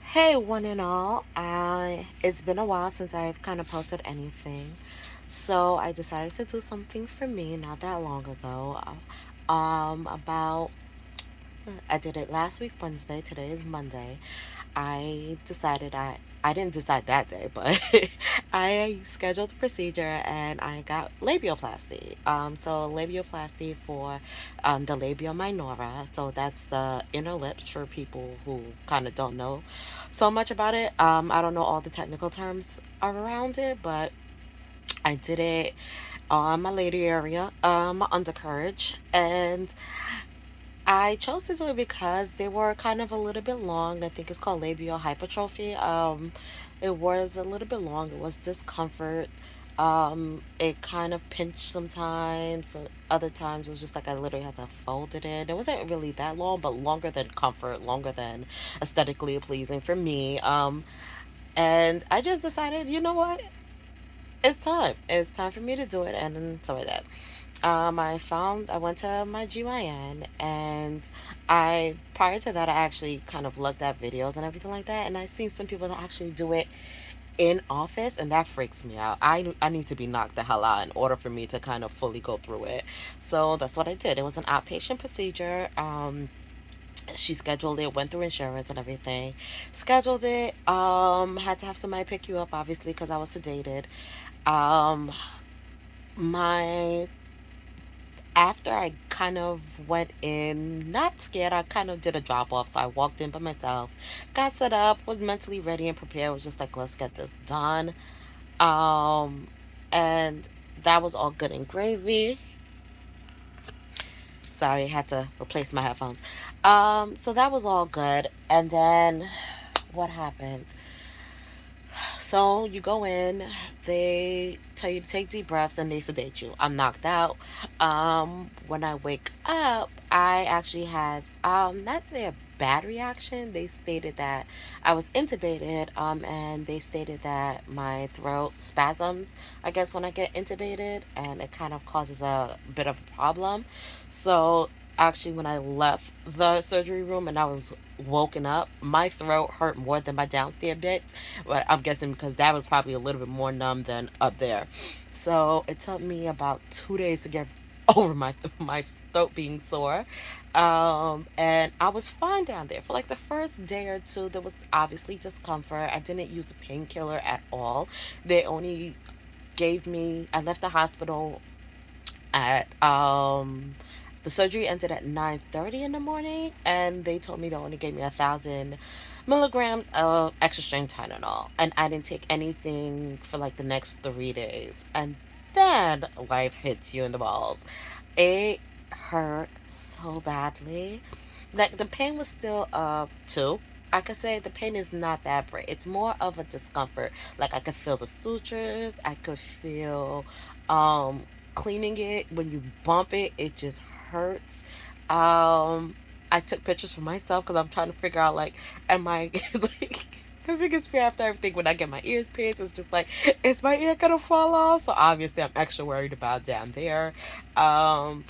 Hey, one and all. It's been a while since I've kind of posted anything. So I decided to do something for me not that long ago. About I did it last week Wednesday. Today is Monday. I didn't decide that day, but I scheduled the procedure and I got labiaplasty. So labiaplasty for the labia minora. So that's the inner lips for people who kind of don't know so much about it. I don't know all the technical terms around it, but I did it on my lady area, my undercarriage, and I chose to do it because they were kind of a little bit long. I think it's called labial hypertrophy. It was a little bit long. It was discomfort. It kind of pinched sometimes. Other times it was just like I literally had to fold it in. It wasn't really that long, but longer than comfort, longer than aesthetically pleasing for me. And I just decided, you know what? It's time. It's time for me to do it, and so I did. I went to my GYN, and prior to that, I actually kind of looked at videos and everything like that, and I seen some people that actually do it in office, and that freaks me out. I need to be knocked the hell out in order for me to kind of fully go through it. So that's what I did. It was an outpatient procedure. She scheduled it, went through insurance and everything, scheduled it. Had to have somebody pick you up, obviously, because I was sedated. Um, my After I kind of went in, not scared, I kind of did a drop off. So I walked in by myself, got set up, was mentally ready and prepared, was just like, let's get this done. Um, and that was all good and gravy. Sorry, I had to replace my headphones. So that was all good. And then what happened? So you go in, they tell you to take deep breaths and they sedate you. I'm knocked out. When I wake up, I actually had not say a bad reaction. They stated that I was intubated, and they stated that my throat spasms, I guess, when I get intubated, and it kind of causes a bit of a problem. So actually when I left the surgery room and I was woken up, my throat hurt more than my downstairs bits. But I'm guessing because that was probably a little bit more numb than up there. So it took me about 2 days to get over my throat being sore. And I was fine down there for like the first day or two. There was obviously discomfort. I didn't use a painkiller at all. They only gave me. I left the hospital at the surgery ended at 9:30 in the morning, and they told me they only gave me 1,000 milligrams of extra strength Tylenol, and I didn't take anything for like the next 3 days. And then life hits you in the balls. It hurt so badly. Like the pain was still too. I could say the pain is not that great. It's more of a discomfort. Like I could feel the sutures. I could feel um cleaning it. When you bump it, it just hurts. Um I took pictures for myself because I'm trying to figure out like, am I like the biggest fear after everything when I get my ears pierced is just like, is my ear gonna fall off? So obviously I'm extra worried about down there. Um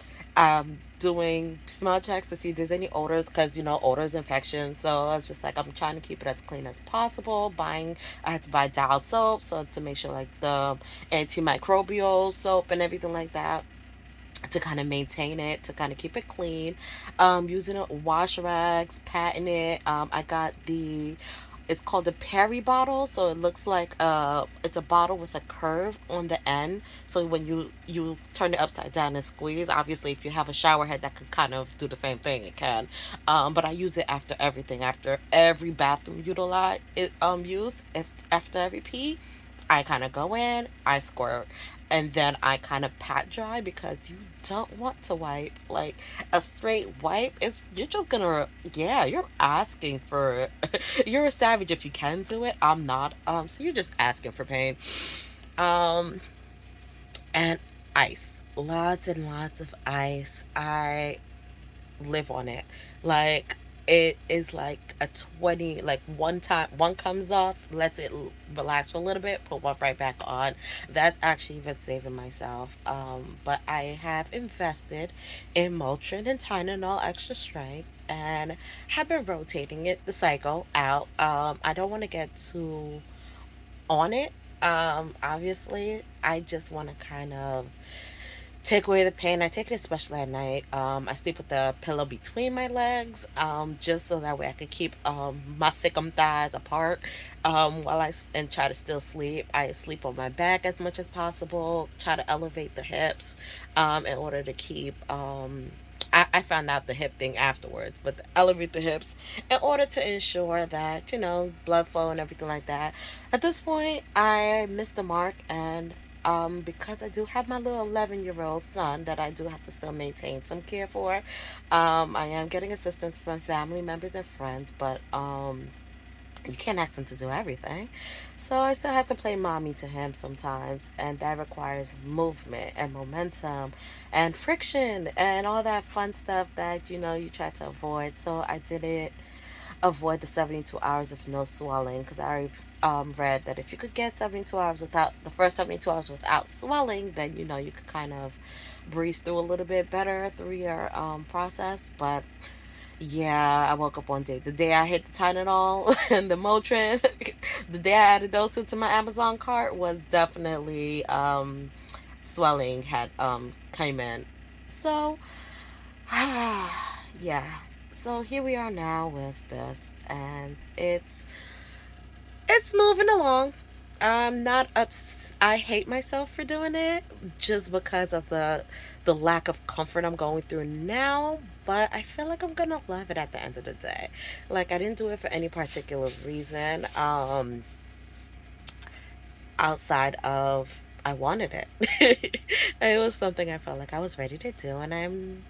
doing smell checks to see if there's any odors because odors infection. So I was just like, I'm trying to keep it as clean as possible. I had to buy dial soap so to make sure like the antimicrobial soap and everything like that to kind of maintain it, to kind of keep it clean. Using a wash rags, patting it. I got it's called a Perry bottle, so it looks like it's a bottle with a curve on the end. So when you turn it upside down and squeeze, obviously if you have a shower head that could kind of do the same thing, it can. But I use it after everything, after every bathroom utilize it used. If after every pee, I kind of go in, I squirt, and then I kind of pat dry because you don't want to wipe. Like a straight wipe is you're just gonna, yeah, you're asking for you're a savage if you can do it. I'm not. So you're just asking for pain. Um and ice. Lots and lots of ice. I live on it. Like it is like a 20, like one time one comes off, lets it relax for a little bit, put one right back on. That's actually even saving myself. But I have invested in Motrin and Tylenol extra strength, and have been rotating it, the cycle out. I don't want to get too on it. Obviously, I just want to kind of take away the pain. I take it especially at night. I sleep with the pillow between my legs, just so that way I could keep my thickum thighs apart while and try to still sleep. I sleep on my back as much as possible. Try to elevate the hips in order to keep. I found out the hip thing afterwards, but elevate the hips in order to ensure that blood flow and everything like that. At this point, I missed the mark, and because I do have my little 11-year-old son that I do have to still maintain some care for. I am getting assistance from family members and friends, but you can't ask him to do everything. So I still have to play mommy to him sometimes, and that requires movement and momentum and friction and all that fun stuff that you try to avoid. So I did it avoid the 72 hours of no swelling, because I already read that if you could get 72 hours without the first 72 hours without swelling, then you could kind of breeze through a little bit better through your process. But yeah, I woke up one day, the day I hit the Tylenol and the Motrin, the day I added those two to my Amazon cart was definitely swelling had came in. So yeah. So here we are now with this, and it's moving along. I'm not I hate myself for doing it just because of the lack of comfort I'm going through now, but I feel like I'm gonna love it at the end of the day. Like, I didn't do it for any particular reason outside of I wanted it. It was something I felt like I was ready to do, and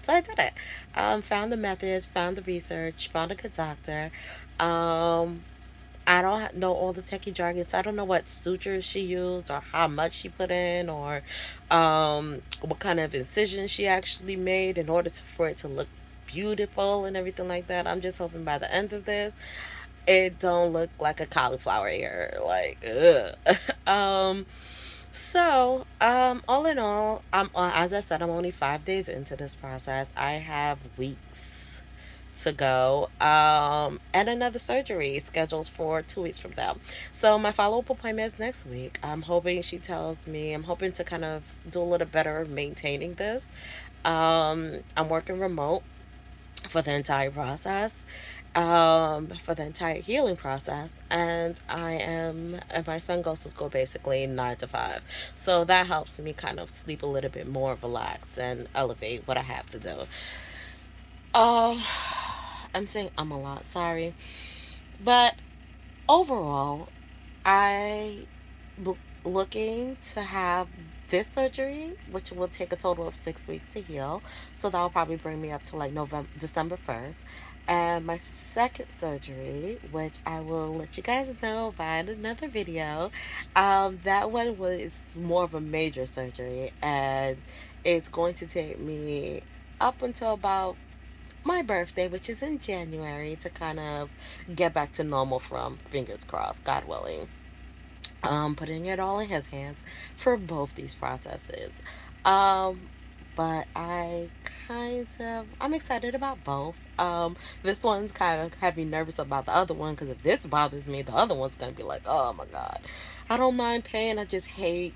so I did it. Found the methods, found the research, found a good doctor. Um, I don't know all the techie jargon, so I don't know what sutures she used or how much she put in, or what kind of incision she actually made in order for it to look beautiful and everything like that. I'm just hoping by the end of this, it don't look like a cauliflower ear. Like, ugh. All in all, as I said, I'm only 5 days into this process. I have weeks to go, and another surgery scheduled for 2 weeks from now. So my follow-up appointment is next week. I'm hoping to kind of do a little better maintaining this. I'm working remote for the entire process, for the entire healing process, and my son goes to school basically 9 to 5, so that helps me kind of sleep a little bit more relaxed and elevate what I have to do. um I'm saying a lot, sorry, but overall, I looking to have this surgery, which will take a total of 6 weeks to heal. So that'll probably bring me up to like December 1st. And my second surgery, which I will let you guys know by another video, that one was more of a major surgery, and it's going to take me up until about my birthday, which is in January, to kind of get back to normal from, fingers crossed, God willing. Putting it all in his hands for both these processes. Um, but I'm excited about both. This one's kind of had me nervous about the other one, because if this bothers me, the other one's gonna be like, oh my God. I don't mind pain. I just hate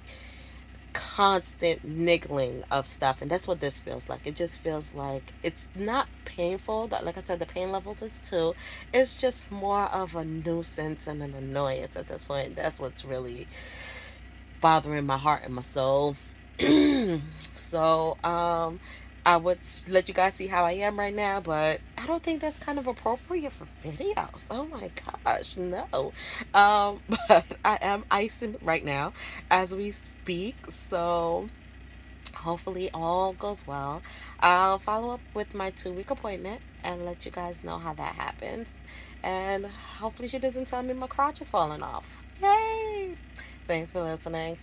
constant niggling of stuff, and that's what this feels like. It just feels like it's not painful. That, like I said, the pain levels it's two. It's just more of a nuisance and an annoyance at this point. That's what's really bothering my heart and my soul. So I would let you guys see how I am right now, but I don't think that's kind of appropriate for videos. Oh my gosh, no. But I am icing right now as we speak, so hopefully all goes well. I'll follow up with my 2 week appointment and let you guys know how that happens. And hopefully she doesn't tell me my crotch is falling off. Yay! Thanks for listening.